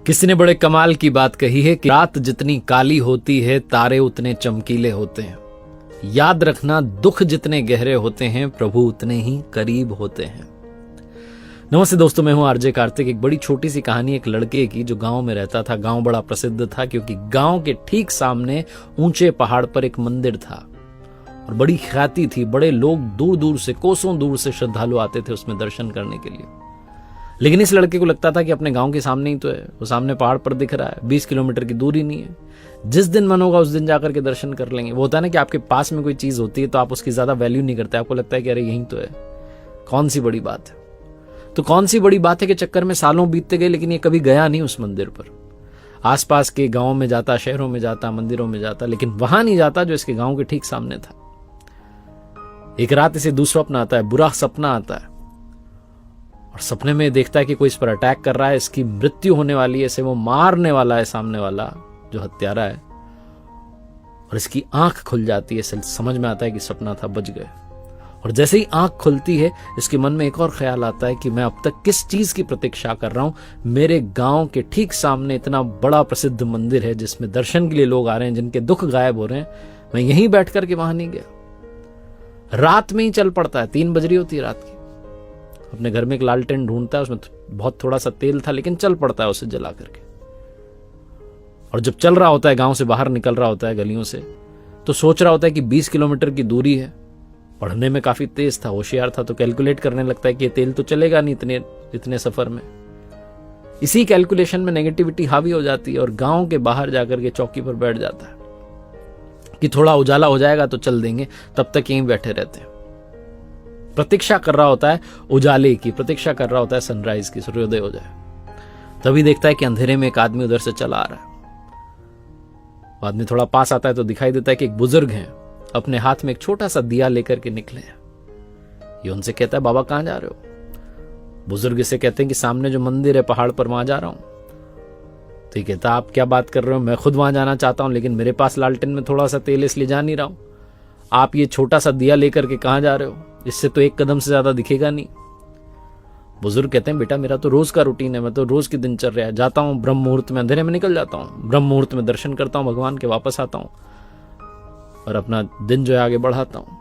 किसी ने बड़े कमाल की बात कही है कि रात जितनी काली होती है तारे उतने चमकीले होते हैं। याद रखना, दुख जितने गहरे होते हैं प्रभु उतने ही करीब होते हैं। नमस्ते दोस्तों, मैं हूं आरजे कार्तिक। एक बड़ी छोटी सी कहानी एक लड़के की जो गांव में रहता था। गांव बड़ा प्रसिद्ध था क्योंकि गांव के ठीक सामने ऊंचे पहाड़ पर एक मंदिर था और बड़ी ख्याति थी। बड़े लोग दूर दूर से, कोसों दूर से श्रद्धालु आते थे उसमें दर्शन करने के लिए। लेकिन इस लड़के को लगता था कि अपने गांव के सामने ही तो है, वो सामने पहाड़ पर दिख रहा है, 20 किलोमीटर की दूरी नहीं है। जिस दिन मन होगा उस दिन जाकर के दर्शन कर लेंगे। वो होता है ना कि आपके पास में कोई चीज होती है तो आप उसकी ज्यादा वैल्यू नहीं करते, आपको लगता है कि अरे यही तो है, कौन सी बड़ी बात है। तो कौन सी बड़ी बात है के चक्कर में सालों बीतते गए, लेकिन ये कभी गया नहीं उस मंदिर पर। आसपास के गांव में जाता, शहरों में जाता, मंदिरों में जाता, लेकिन वहां नहीं जाता जो इसके गांव के ठीक सामने था। एक रात इसे दुस्वप्न आता है, बुरा सपना आता है और सपने में देखता है कि कोई इस पर अटैक कर रहा है, इसकी मृत्यु होने वाली है, इसे वो मारने वाला है सामने वाला जो हत्यारा है। और इसकी आंख खुल जाती है, इसे समझ में आता है कि सपना था, बच गए। और जैसे ही आंख खुलती है इसके मन में एक और ख्याल आता है कि मैं अब तक किस चीज की प्रतीक्षा कर रहा हूं। मेरे गांव के ठीक सामने इतना बड़ा प्रसिद्ध मंदिर है जिसमें दर्शन के लिए लोग आ रहे हैं, जिनके दुख गायब हो रहे हैं। मैं यहीं बैठ करके वहां नहीं गया। रात में ही चल पड़ता है, 3 बज रही होती है रात की। अपने घर में एक लालटेन ढूंढता है, उसमें बहुत थोड़ा सा तेल था, लेकिन चल पड़ता है उसे जला करके। और जब चल रहा होता है, गांव से बाहर निकल रहा होता है गलियों से, तो सोच रहा होता है कि 20 किलोमीटर की दूरी है। पढ़ने में काफी तेज था, होशियार था, तो कैलकुलेट करने लगता है कि ये तेल तो चलेगा नहीं इतने सफर में। इसी कैलकुलेशन में नेगेटिविटी हावी हो जाती है और गांव के बाहर जाकर के चौकी पर बैठ जाता है कि थोड़ा उजाला हो जाएगा तो चल देंगे, तब तक यहीं बैठे रहते हैं। प्रतीक्षा कर रहा होता है उजाले की, प्रतीक्षा कर रहा होता है सनराइज की, सूर्योदय हो जाए। तभी देखता है कि अंधेरे में एक आदमी उधर से चला आ रहा है। आदमी थोड़ा पास आता है तो दिखाई देता है कि एक बुजुर्ग हैं, अपने हाथ में एक छोटा सा दिया लेकर के निकले हैं। ये उनसे कहता है, बाबा कहां जा रहे हो? बुजुर्ग इसे कहते हैं कि सामने जो मंदिर है पहाड़ पर, वहां जा रहा हूं। तो ये कहता, आप क्या बात कर रहे हो? मैं खुद वहां जाना चाहता हूं, लेकिन मेरे पास लालटेन में थोड़ा सा तेल, इसलिए जा नहीं रहा हूं। आप ये छोटा सा दिया लेकर के कहां जा रहे हो? इससे तो 1 कदम से ज्यादा दिखेगा नहीं। बुजुर्ग कहते हैं, बेटा मेरा तो रोज का रूटीन है, मैं तो रोज की दिनचर्या है। जाता हूं ब्रह्म मुहूर्त में, अंधेरे में निकल जाता हूं, ब्रह्म मुहूर्त में दर्शन करता हूं भगवान के, वापस आता हूं और अपना दिन जो है आगे बढ़ाता हूं।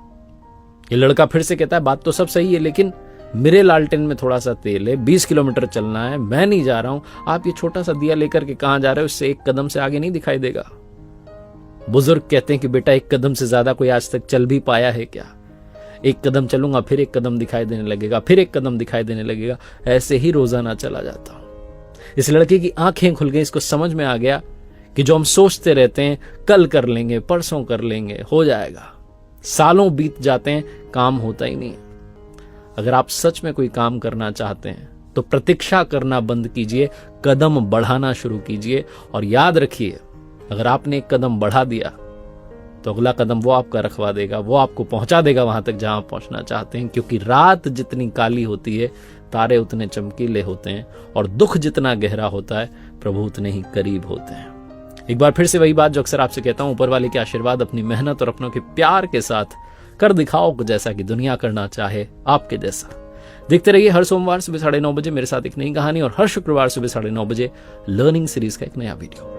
ये लड़का फिर से कहता है, बात तो सब सही है, लेकिन मेरे लालटेन में थोड़ा सा तेल है, 20 किलोमीटर चलना है, मैं नहीं जा रहा हूं। आप ये छोटा सा दिया लेकर के कहां जा रहे हो? इससे 1 कदम से आगे नहीं दिखाई देगा। बुजुर्ग कहते हैं कि बेटा 1 कदम से ज्यादा कोई आज तक चल भी पाया है क्या? 1 कदम चलूंगा, फिर 1 कदम दिखाई देने लगेगा, फिर 1 कदम दिखाई देने लगेगा, ऐसे ही रोजाना चला जाता हूं। इस लड़के की आंखें खुल गई, इसको समझ में आ गया कि जो हम सोचते रहते हैं कल कर लेंगे, परसों कर लेंगे, हो जाएगा, सालों बीत जाते हैं, काम होता ही नहीं। अगर आप सच में कोई काम करना चाहते हैं तो प्रतीक्षा करना बंद कीजिए, कदम बढ़ाना शुरू कीजिए। और याद रखिए, अगर आपने 1 कदम बढ़ा दिया तो अगला कदम वो आपका रखवा देगा, वो आपको पहुंचा देगा वहां तक जहां आप पहुंचना चाहते हैं। क्योंकि रात जितनी काली होती है तारे उतने चमकीले होते हैं और दुख जितना गहरा होता है प्रभु उतने ही करीब होते हैं। एक बार फिर से वही बात जो अक्सर आपसे कहता हूं, ऊपर वाले के आशीर्वाद, अपनी मेहनत और अपनों के प्यार के साथ कर दिखाओ जैसा कि दुनिया करना चाहे आपके जैसा। देखते रहिए हर सोमवार सुबह 9:30 बजे मेरे साथ एक नई कहानी और हर शुक्रवार सुबह 9:30 बजे लर्निंग सीरीज का एक नया वीडियो।